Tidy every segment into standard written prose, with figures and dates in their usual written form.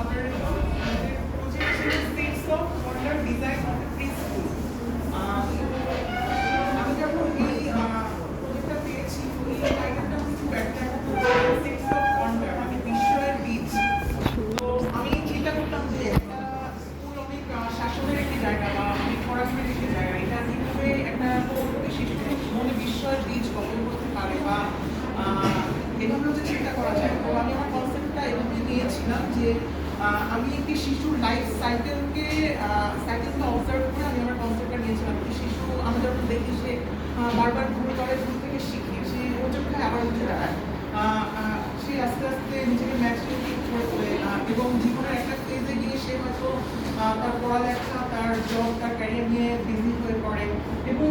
our project is Seeds of Wonder Design of a Preschool. আমি যখন এই প্রজেক্টটা পেয়েছি এই টাইটেলটা হচ্ছে একটা Seeds of Wonder মানে বিস্ময়ের বীজ। তো আমি চিন্তা করতাম যে একটা স্কুল অনেক শাসনের একটি জায়গা বা অনেক পড়াশোনার একটি জায়গা, এটা কিভাবে একটা শিশুদের মনে বিস্ময়ের বীজ বপন করতে পারে বা এভাবে হচ্ছে চিন্তা করা যায়। তো আমি আমার কনসেপ্টটা এভাবে নিয়েছিলাম যে আমি একটি শিশুর লাইফ সাইকেলকে অবজার্ভ করে আমি আমার কনসেপ্টটা নিয়েছিলাম। একটি শিশু আমরা যখন দেখি সে বারবার ভুল করে, ভুল থেকে শিখি, সে হোঁচট খায় আবার উঠে দাঁড়ায়, সে আস্তে আস্তে নিজেকে ম্যাচুরিটি করে তোলে এবং জীবনের একটা ফেজে গিয়ে সে হয়তো তার পড়ালেখা, তার জব, তার ক্যারিয়ার নিয়ে বিজি হয়ে পড়ে এবং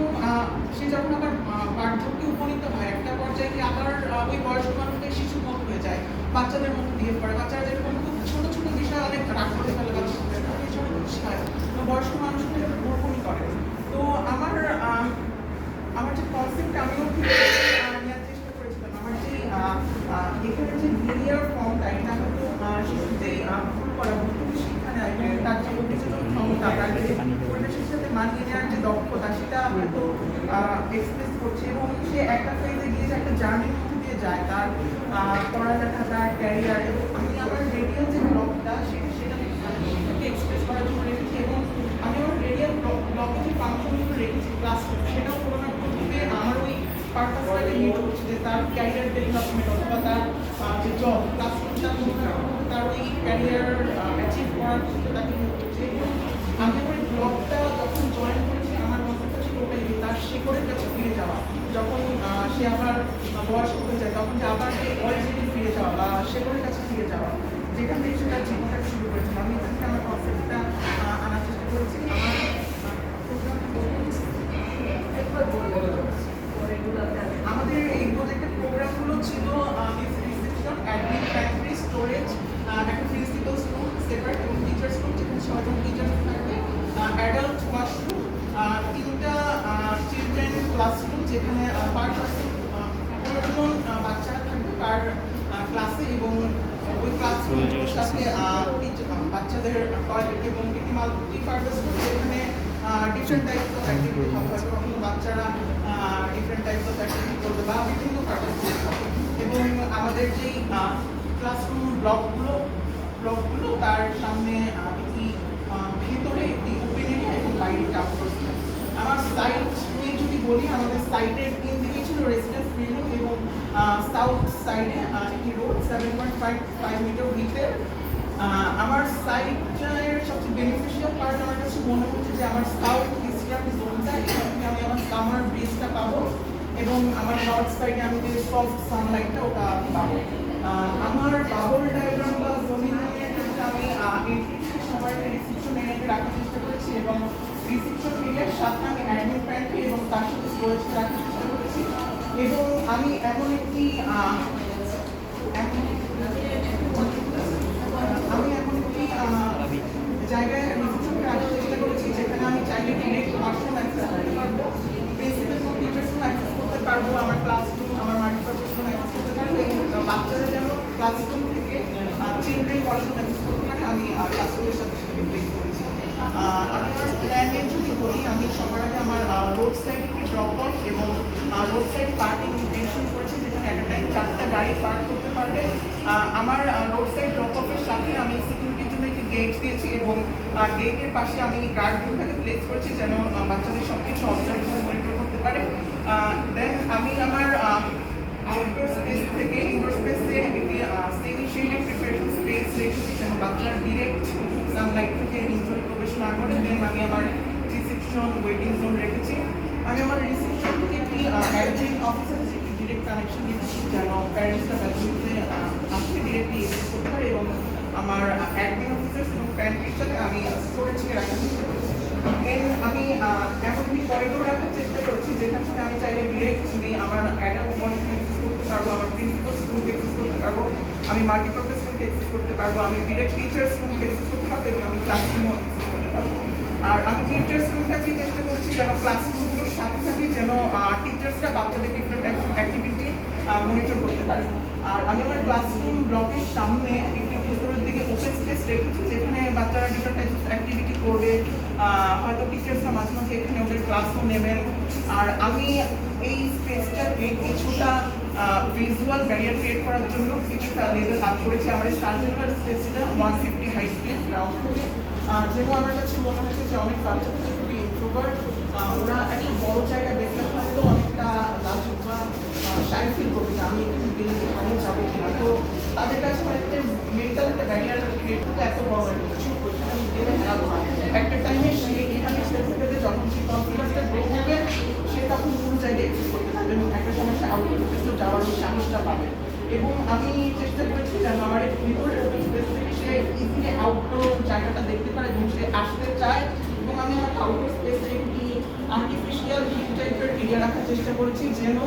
সে যখন আবার বার্ধক্যে উপনীত হয় একটা পর্যায়ে গিয়ে আবার ওই বয়স্ক মানুষদের শিশুর মতো হয়ে যায়, বাচ্চাদের মতো বিহেভ করে। বাচ্চারা যেরকম খুব ছোট ছোট বিষয় অনেক রাগ করে ফেলে বাচ্চাদের, ছোট বিষয় বয়স্ক মানুষদের ওরকমই করে। তো আমার যে কনসেপ্ট আমিও নেওয়ার চেষ্টা করেছিলাম, আমার যে এখানে যে লিনিয়ার ফর্মটা এটা হয়তো শিশুদের ভুল করা, ভুল শিক্ষা নেয় এবং তার যে অভিযোজন ক্ষমতা, তার যে পরিবেশের সাথে মানিয়ে নেওয়ার যে দক্ষতা সেটা হয়তো এক্সপ্রেস করছে এবং সে একটা ফেজে গিয়ে যে একটা জার্নির মধ্যে দিয়ে যায় তার পড়ালেখা, তার ক্যারিয়ার। এবং আমি আমার রেডিয়াল যে ব্লকটা সেটা এক্সপ্রেস করার জন্য রেখেছি এবং আমি আমার রেডিয়াল ব্লকে যে ফাংশনগুলো রেখেছি ক্লাসরুম, সেটাও কোনো না কোনোভাবে আমার ওই পারপাসটাকে মিট করছে যে তার ক্যারিয়ার ডেভেলপমেন্ট অথবা তার যে জব ক্লাসরুমটা কোনো না কোনোভাবে তার ওই ক্যারিয়ার অ্যাচিভ করার ক্ষেত্রে তাকে মিট করছে। এবং আমি আমার ব্লগটা যখন জয়েন করেছি আমার কনসেপ্টটা ছিল ওটাই যে তার শেকড়ের কাছে ফিরে যাওয়া। যখন সে আবার বয়স্ক হয়ে যায় তখন যে আবার সেই অরিজিনে ফিরে যাওয়া বা শেকড়ের কাছে ফিরে যাওয়া, যেখান থেকে সেটা জীবনটাকে শুরু করেছিল। আমি এখান থেকে আমার কনসেপ্টটা আনার চেষ্টা করেছি। আমাদের এই প্রজেক্টের প্রোগ্রামগুলো ছিল রিসেপশন, অ্যাডমিন, প্যান্ট্রি, স্টোরেজ, একটা প্রিন্সিপাল রুম, সেপারেট এবং টিচার্স রুম যেখানে 6 জন টিচার্স থাকবে, অ্যাডাল্ট ওয়াশরুম, 3টা চিলড্রেন ক্লাসরুম যেখানে পার পার্সন 15 জন বাচ্চারা থাকবে পার ক্লাসে এবং ওই ক্লাসরুমগুলোর সাথে বাচ্চাদের টয়লেট এবং একটি মাল্টি পারপাস রুম যেখানে ডিফারেন্ট টাইপস অফ অ্যাক্টিভিটি হবে। হয়তো কখনো বাচ্চারা ডিফারেন্ট টাইপস অফ অ্যাক্টিভিটি করবে বা বিভিন্ন পারপাস হবে। এবং আমাদের যেই ক্লাসরুম ব্লকগুলো তার সামনে একটি ভেতরে একটি ওপেন এরিয়া এবং বাইরে আউটডোর। আমার সাইট নিয়ে যদি বলি, আমাদের সাইটের 3 দিকে ছিল রেসিডেন্স বিল্ডিং এবং সাউথ সাইডে একটি রোড 7.5 মিটার উইথের। আমার সাইটের সবচেয়ে বেনিফিশিয়াল পার্ট আমার কাছে মনে হচ্ছে যে আমার সাউথ ইস্টার্ন জোনটা, এখান থেকে আমি আমার সামার ব্রিজটা পাবো এবং আমার নর্থ সাইডে আমি যে সফট সানলাইটটা ওটা পাবো। আমার বাবল ডায়াগ্রাম বা জমিন আমি সবার রিসিপশন এরিয়াতে রাখার চেষ্টা করেছি এবং রিসিপশন এরিয়ার সাথে আমি অ্যাডমিন প্যান্ট্রি এবং তার সাথে স্টোরেজ রাখার চেষ্টা করেছি। এবং আমি এমন একটি জায়গায় রিসিপশনকে রাখার চেষ্টা করেছি যেখানে আমি চাইলে ডিরেক্ট ওয়াশরুম অ্যাক্সেস করতে পারবো, প্রিন্সিপাল এবং টিচার্স রুম অ্যাক্সেস করতে পারবো, আমার ক্লাসরুম, আমার মাল্টিপারপাস রুম অ্যাক্সেস করতে পারবো এবং বাচ্চারা যেন ক্লাসরুম থেকে চিলড্রেন ওয়াশরুম অ্যাক্সেস করতে পারে আমি ক্লাসরুমের সাথে সাথে ব্রেক করেছি। আমার প্ল্যানের যদি বলি, আমি সবার আগে আমার রোড সাইড একটি ড্রপ অফ এবং রোড সাইড পার্কিং ইনটেনশন করেছি যেখানে একটা টাইম 4টা গাড়ি পার্ক করতে পারবে। আমার রোড সাইড ড্রপ অফের সাথে আমি সিকিউরিটির জন্য একটি গেট দিয়েছি এবং গেটের পাশে আমি গার্ডগুলোকে প্লেস করেছি যেন বাচ্চাদের সব কিছু অবজার্ভ করে মনিটর করতে পারে। দেন আমি আমার আউটডোর স্পেস থেকে ইনডোর স্পেসে একটি সেমি শেডেড প্রিপারেশন স্পেস রেখেছি যেন বাচ্চারা ডিরেক্ট সানলাইট থেকে ভিতরে প্রবেশ না করে। দেন আমি আমার রিসেপশন ওয়েটিং জোন রেখেছি। আমি আমার রিসেপশন থেকে একটি অ্যাডমিন অফিসের একটি ডিরেক্ট কানেকশন দিচ্ছি যেন প্যারেন্টসরা ব্যাচুরিতে আসতে ডিরেক্টলি ইউজ করতে পারে এবং আমার অ্যাডমিন অফিসার্স এবং প্যান্ট্রির সাথে আমি স্টোরেজকে রাখার চেষ্টা করেছি। দেন আমি এমন একটি করিডোর রাখার চেষ্টা করছি যেখান থেকে আমি চাইলে ডিরেক্টলি আমার অ্যাডাল্ট ওয়ানকে অ্যাক্সেস করতে পারবো, আমার প্রিন্সিপাল স্কুলকে অ্যাক্সেস করতে পারবো, আমি মাল্টিপারপাস রুমকে অ্যাক্সেস করতে পারবো, আমি ডিরেক্ট টিচার্স রুমকে অ্যাক্সেস করতে পারবো এবং আমি ক্লাসরুমও অ্যাক্সেস করতে পারবো। আর আমি টিচার্স রুমটাকে চেষ্টা করছি যেন ক্লাসরুমগুলোর সাথে সাথে যেন টিচার্সরা বাচ্চাদের ডিফারেন্ট অ্যাক্টিভিটি মনিটর করতে পারে। আর আমি আমার ক্লাসরুম ব্লকের সামনে একটি ভেতরের দিকে ওপেন স্পেস রেখেছি যেখানে বাচ্চারা ডিফারেন্ট টাইপস অ্যাক্টিভিটি করবে, হয়তো টিচার্সরা মাঝে মাঝে এখানে ওদের ক্লাসও নেবেন। আর আমি এই স্পেসটাকে কিছুটা ভিজুয়াল ব্যারিয়ার ক্রিয়েট করার জন্য কিছুটা লেভেল আপ করেছি। আমার স্টার্টিংয়ের স্পেসটা 150 হাইট স্পেস গ্রাউন্ড থেকে, যেহেতু আমার কাছে মনে হয়েছে যে অনেক বাচ্চাদের খুবই ইন্ট্রোভার্ট, ওরা একটা বড় জায়গায় দেখতে থাকলেও অনেকটা লাজুক বা শাই ফিল করবে যে আমি এখানে যাবো কিনা। তো তাদের কাছে একটা মেন্টাল একটা ব্যারিয়ার ক্রিয়েট করতে এত বড় একটা কিছু একটা টাইমে সে এখানে স্পেসে পেতে যখন সে কনফিডেন্সটা গ্রো করবে, সে তখন কোনো জায়গায় এক্সিস্ট করতে পারবে এবং একটা সমস্যা আউটডোর স্পেসে যাওয়ার সাহসটা পাবে। এবং আমি চেষ্টা করেছি যেন আমার এই ভিতরের স্পেস থেকে সে ইজিলি আউটডোর জায়গাটা দেখতে পারে এবং সে আসতে চায়। এবং আমি আমার আউটডোর স্পেসে একটি আর্টিফিশিয়াল হিট টাইপের এরিয়া রাখার চেষ্টা করেছি, যেন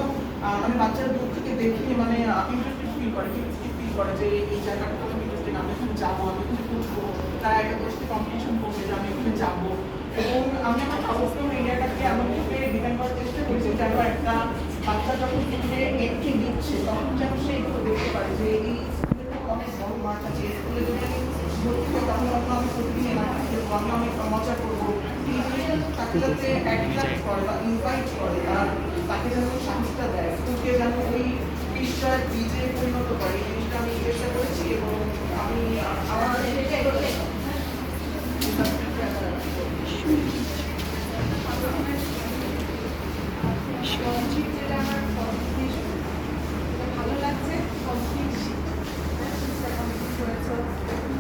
আমি বাচ্চারা দূর থেকে দেখি মানে ইন্টারেস্টেড ফিল করে, ফিল করে যে এই জায়গাটা খুব ইন্টারেস্টিং, আমি এখানে যাবো, আমি এখানে বুঝবো, তারা একটা দোষে কম্পিটিশন করবে যে আমি এখানে যাবো। এবং আমি আমার আউটডোর এরিয়াটাকে এমনভাবে ডিজাইন করার চেষ্টা করেছি যেন একটা বাচ্চা যখন এখানে এন্ট্রি দিচ্ছে তখন যেন সে একটু দেখতে পারে যে এই স্কুলের অনেক বড় মাঠ আছে, এই স্কুলে যদি আমি ভর্তি হই তখন হয়তো আমি প্রতিদিন এলাকা খেলবো, আমি অনেক মজা করবো। তাকে যাতে অ্যাট্রাক্ট করে বা ইনভাইট করে, তাকে যেন সাহসটা দেয়, স্কুলকে যেন ওই বিষয় বীজে পরিণত করে, এই জিনিসটা আমি চেষ্টা করেছি। এবং আমি আমার ভালো লাগছে।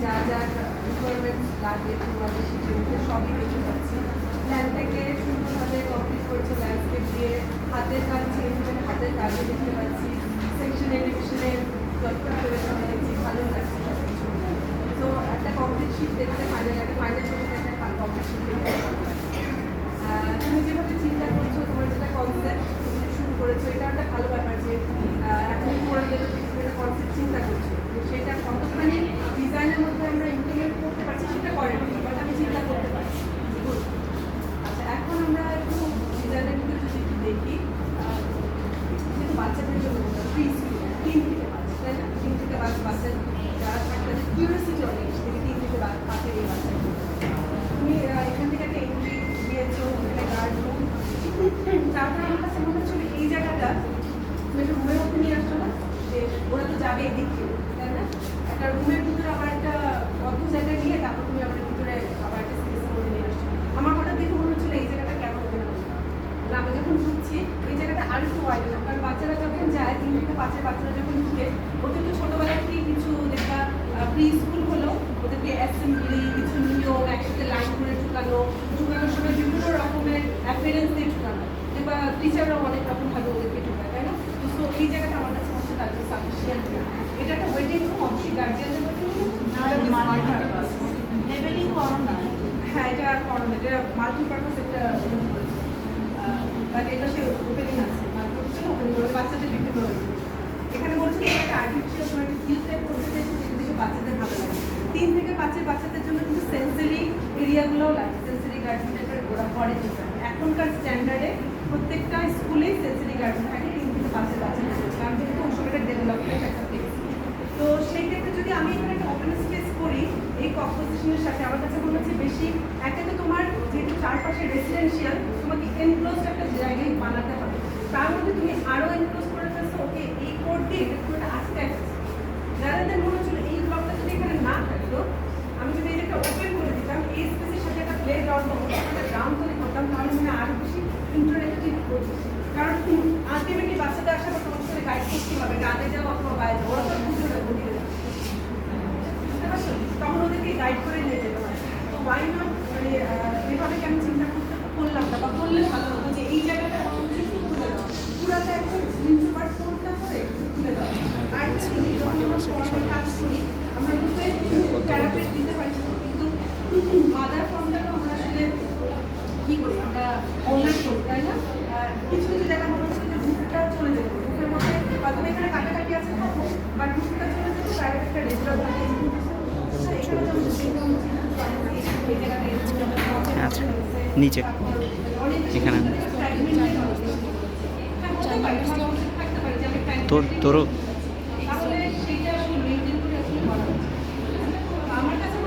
যা যা রিকোয়ারমেন্টস লাগে তোমাদের সেগুলো সবই দেখতে পাচ্ছি। প্ল্যান থেকে সুন্দরভাবে কমপ্লিট করেছে, ল্যান্ডস্কেপ দিয়ে হাতের কাজ চেঞ্জ করে হাতের কাজও দেখতে পাচ্ছি, সেকশনে ডিভিশনে দরকার করে দেখছি, ভালো লাগছে সব কিছু। তো একটা কমপ্লিট শিট দেখতে ফাইনাল একটা একটা কমপ্লিট শিট দেখতে তুমি যেভাবে চিন্তা করছো, তোমার যেটা কনসেপ্ট শুরু করেছো, এটা একটা ভালো ব্যাপার যে এখন পড়ে গেলে একটা কনসেপ্ট চিন্তা করছো, সেটা কতখানি ডিজাইনের মধ্যে আমরা ইমপ্লিমেন্ট করতে পারছি সেটা করে বাট আমি চিন্তা করতে পারছি। আচ্ছা, এখন আমরা একটু ডিজাইনের ভিতরে যদি একটু দেখি, যেহেতু বাচ্চাদের জন্য প্রি স্কুল 3 থেকে 5, তাই না? 3 থেকে 5 বাচ্চার যারা থাকতে কিউরিয়াসিটি অনেক থেকে 3 থেকে 5 এই বাচ্চাগুলো তুমি এখান থেকে একটা এন্ট্রি দিয়েছো, এখানে গার্ড রুম, তারপরে আমার কাছে মনে হচ্ছিল এই জায়গাটা তুমি একটা রুমের মধ্যে নিয়ে আসছো না, যে ওরা তো যাবে এদিক থেকে, তাই না? একটা রুমের ভিতরে আবার একটা অন্য জায়গায় নিয়ে তারপর তুমি আমার ভিতরে আবার একটা স্পেসের মধ্যে নিয়ে আসছো। আমার হঠাৎ দেখে মনে হচ্ছিল এই জায়গাটা কেমন হবে না, আমি যখন ঢুকছি এই জায়গাটা আর একটু ওয়াইড না, কারণ বাচ্চারা যখন যায় 3 থেকে 5 বাচ্চারা যখন ঢুকে ওদের তো ছোটোবেলা থেকেই কিছু দেখা প্রি স্কুল হলো, ওদেরকে অ্যাসেম্বলি কিছু নিয়ম একসাথে লাইন করে ঢুকানোর সময় বিভিন্ন রকমের অ্যাপিয়ারেন্স দিয়ে ঢুকানো, কিংবা টিচাররাও অনেক রকম ভাবে ওদেরকে ঢুকায়, তাই না? তো এই জায়গাটা আমার কাছে হচ্ছে তার জন্য সাফিসিয়েন্ট। এটা একটা ওয়েটিং রুম, অবশ্যই গার্জিয়ানদের মধ্যে লেভেলিং করো না। হ্যাঁ, এটা করো না, এটা মাল্টিপারপাস একটা বাট এটা সে ওপেনিং আছে, মাল্টিপারপাস ওপেনিং করে বাচ্চাদের দেখতে পাবে। এখানে বলছে একটা আর্টিফিশিয়াল কোনো একটা ফিল টাইপ করতে চাইছে, যেটা দেখে বাচ্চাদের ভালো লাগে। 3 থেকে 5 বাচ্চাদের জন্য কিন্তু সেন্সরি এরিয়াগুলোও লাগে, সেন্সরি গার্ডেন টাইপের ওরা করে। এখনকার স্ট্যান্ডার্ডে প্রত্যেকটা স্কুলেই সেন্সরি গার্ডেন থাকে 3 থেকে 5 বাচ্চাদের, কারণ যেহেতু ওই সময়টা ডেভেলপমেন্ট একটা প্লেস। তো সেই ক্ষেত্রে যদি আমি এখানে একটা ওপেন স্পেস করি এই কম্পোজিশনের সাথে, আমার কাছে মনে হচ্ছে বেশি একটা তো তোমার যেহেতু চারপাশে রেসিডেন্সিয়াল, তোমাকে এনক্লোজড একটা জায়গায় বানাতে হবে, তার মধ্যে তুমি আরও এনক্লোজ করে ফেলছো, ওকে এই কোড দিয়ে এটা পুরোটা আস্তে আস্তে যাদের মনে হচ্ছিল এই ব্লকটা যদি এখানে না থাকতো, আমি যদি এটাকে ওপেন করে দিতাম, এই স্পেসের সাথে একটা প্লে গ্রাউন্ড বা একটা গ্রাউন্ড তৈরি করতাম, তাহলে মানে আরও বেশি ইন্টারেক্টিভ করছি। কারণ আলটিমেটলি বাচ্চাদের আসা তোমার সাথে গাইড করতে হবে, গানে যাওয়া অথবা বাইরে, ওরা তো বুঝতে হবে বুঝতে পারছো, তখন ওদেরকে গাইড করে নিয়ে যেতে হয়। তো ওয়াই নট মানে এভাবে আমি চিন্তা করলাম না, বা করলে ভালো হতো যে এই জায়গাটা একটু খুলে দাও, পুরাটা একটু ইন্ট্রোভার্ট কোডটা করে খুলে দাও। আর একটা জিনিস যখন আমরা ফর্মে কাজ করি আমরা রূপে ক্যারাপেট দিতে পারি, কিন্তু মাদার ফর্মটাকে আমরা আসলে কী করি, আমরা অনলাইন করি, তাই না? কিছু কিছু জায়গা মনে হচ্ছে যে রূপটা চলে যেত, রূপের মধ্যে হয়তো এখানে কাটাকাটি আছে থাকবো, বা রূপটা চলে যেত, প্রাইভেট একটা রেজিস্টার থাকে। আচ্ছা, নিচে এখানে তোরও তাহলে সেইটা মেনটেন করে আসলে করা আমার কাছে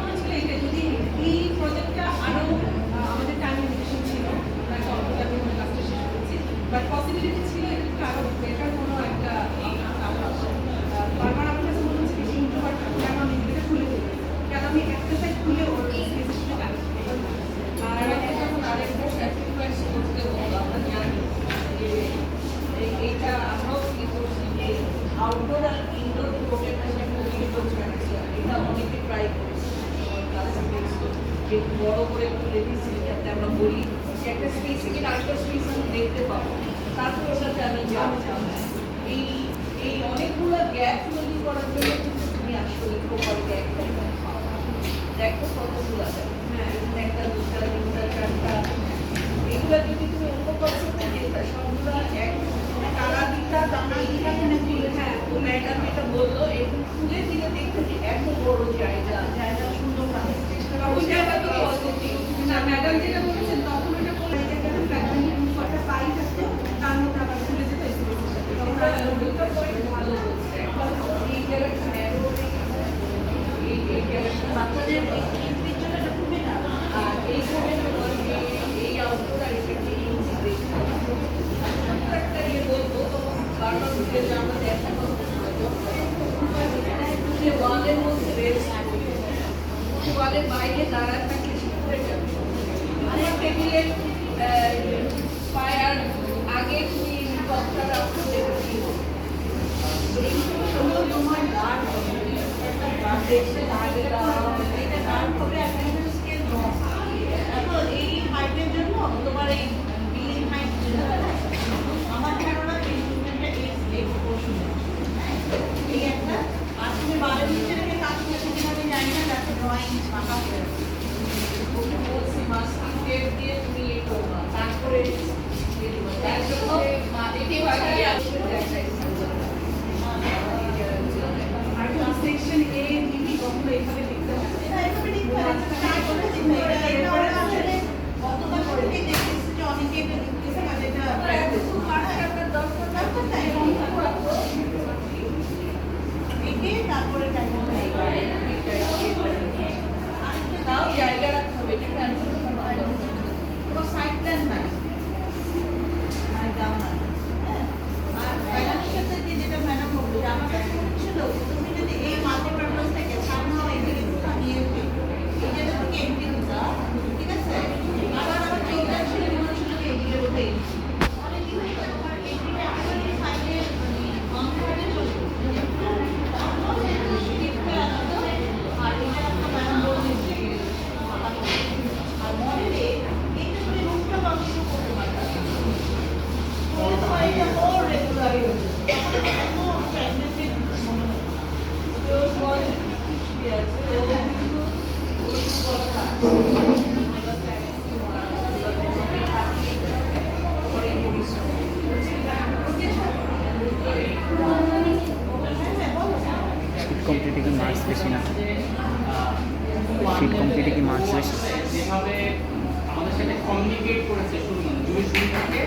অনেকে ট্রাই করেছি একটু বড় করে তুলে দিচ্ছি যাতে আমরা বলি যে একটা স্পেস থেকে আরেকটা স্পেস আমি দেখতে পাবো, তারপর ওটাতে আমি যাবো। এই এই অনেকগুলো গ্যাপ তৈরি করার জন্য কিন্তু তুমি আসলে প্রপার গ্যাপ দেখো কতগুলো আছে। হ্যাঁ, একটা দুটা তিনটা চারটা, এগুলো যদি তুমি অন্য কনসেপ্টে যেতে সবগুলো এক তারা দিটা দানা দিটা এখানে খুলে, হ্যাঁ ও ম্যাডাম এটা বললো এরকম খুলে দিলে দেখতে যে এত বড় জায়গা জায়গা সুন্দর না ওই জায়গা তো না ম্যাডাম যেটা বলেছেন তখন ওটা করে একটা পাই থাকতো তার মধ্যে আবার খুলে যেত ওটা ভালো বলছে এই জায়গাটা ন্যারো এই জায়গাটা বাচ্চাদের পিছনে খুবই না আর এই সময় এই আউটডোর আর এফেক্ট এই একটা ইয়ে বলবো বারবার উঠে যে আমরা দেখা করতে যে ওয়ালের মধ্যে রেস্ট ওয়ালের বাইরে দাঁড়ায় থাকলে শিখতে যাবে আমার টেবিলের পায়ার আগে তুমি কতটা রাখতে দেবে কি তোমার গান দেখতে লাগে এটা গান হবে একটা স্কেল এখন এই হাইটের জন্য তোমার এই বিল্ডিং হাইট আমার ধারণা এই এই একটা আর তুমি বারের নিচে রেখে কাজ করতে কিভাবে জানি না যাতে ড্রয়িং আঁকা হয়ে ওকে বলছি মাস্কিং টেপ দিয়ে তুমি ইয়ে করবা তারপরে সেকশন এ বি কখনো এভাবে লিখতে হবে কতবার করে দেখতেছি যে অনেকে এটা লিখতেছে মানে এটা তারপরে তাও জায়গা রাখতে হবে কোনো সাইড প্ল্যান নাই আর ম্যাডামের সাথে যেটা ম্যাডাম বললো যে আমার কাছে মনে ছিল তুমি যদি এই মাল্টিপারপাস থেকে সামনে এদিকে দুটো নিয়ে এই জায়গা থেকে এমপি দুটা ঠিক আছে আবার আমার এইটা ছিল মনে ছিল যে এদিকে বোধহয় কমপ্লিটে কি মার্কস বেশি না শীট কমপ্লিটে কি মার্কস বেশি যেভাবে আমাদের সাথে কমিউনিকেট করেছে শুরু থেকে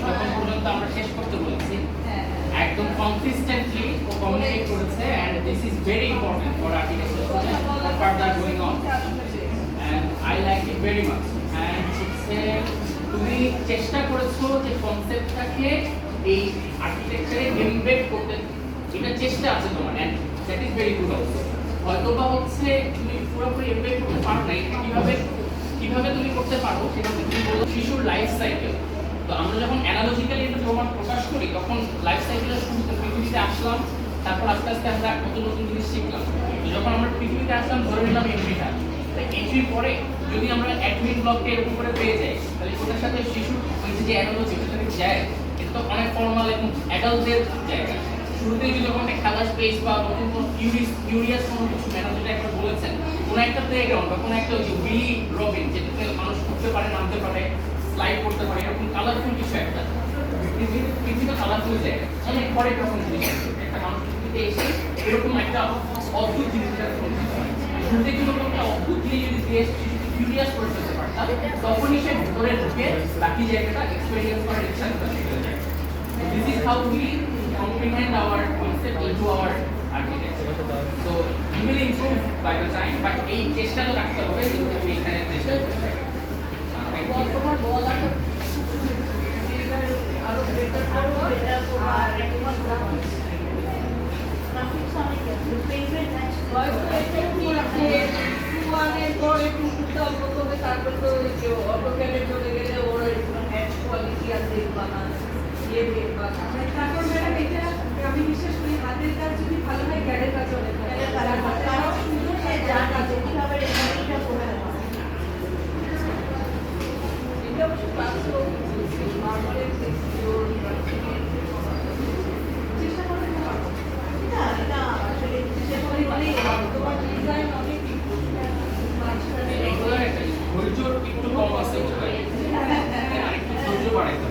যখন পর্যন্ত আমরা শেষ করতে বলেছি একদম কনসিস্টেন্টলি ও কমিউনিকেট করেছে and this is very important for architecture student further going on and I like it very much এন্ড তুমি চেষ্টা করেছো যে কনসেপ্টটাকে এই আর্কিটেকচারে এমবেড করতে, এটা চেষ্টা আছে তোমার and that is very good also. হয়তোবা হচ্ছে তুমি পুরোপুরি এমবেড করতে পারো না, এটা কিভাবে তুমি করতে পারো সেটা তুমি বলো শিশুর লাইফ সাইকেল। তো আমরা যখন অ্যানালজিক্যালি এটা প্রকাশ করি তখন লাইফ সাইকেলের শুরুতে পৃথিবীতে আসলাম, তারপর আস্তে আস্তে আমরা নতুন নতুন জিনিস শিখলাম। তো যখন আমরা পৃথিবীতে আসলাম ধরে নিলাম এন্ট্রিটা, এন্ট্রির পরে যদি আমরা অ্যাডমিন ব্লকটা এরকম করে পেয়ে যাই তাহলে ওটার সাথে শিশুর ওই যে অ্যানালজি ওটার সাথে যায়, এটা তো অনেক ফর্মাল এবং অ্যাডাল্টদের জায়গা। শুরুতেই যদি যখন একটা খেলার স্পেস বা নতুন কোনো কিউরিয়াস কোনো কিছু ম্যাডাম যেটা একবার বলেছেন কোনো একটা প্লেগ্রাউন্ড বা কোনো একটা ওই যে উইলি রবিন যেটাতে মানুষ উঠতে পারে নামতে পারে স্লাইড করতে পারে এরকম কালারফুল কিছু একটা পৃথিবীতে কালারফুল জায়গা অনেক পরে তখন জিনিস একটা মানুষ পৃথিবীতে এসে এরকম একটা অদ্ভুত জিনিসটা শুরুতে কিন্তু একটা অদ্ভুত জিনিস যদি দিয়ে কিউরিয়াস করে ফেলতে পারতাম তখনই সে ভিতরে ঢুকে বাকি জায়গাটা এক্সপেরিয়েন্স করার ইচ্ছা করে। This is how we comprehend our concept into our architecture. So we will improve by the time, but এই চেষ্টা তো রাখতে হবে যে আমি এখানে চেষ্টা করব। তোমার বলাটা আরো বেটার করবো এটা তোমার তোমার গ্রাফিক্স অনেক আছে পেইন্ট ওয়ানের পরে টুকটা প্রথমে তারপর তো অটোক্যাডে চলে গেলে ওর হ্যান্ড কোয়ালিটি আর দেখবা না ইয়ে দেখবা তারপর ম্যাডাম এটা আমি বিশ্বাস করি হাতের কাজ যদি ভালো হয় ক্যাডের কাজ অনেক ভালো সুন্দর তোমার ডিজাইন অনেক এগুলো একটা ধৈর্য একটু কম আছে বোধহয়। আরেকটু ধৈর্য বাড়াইতে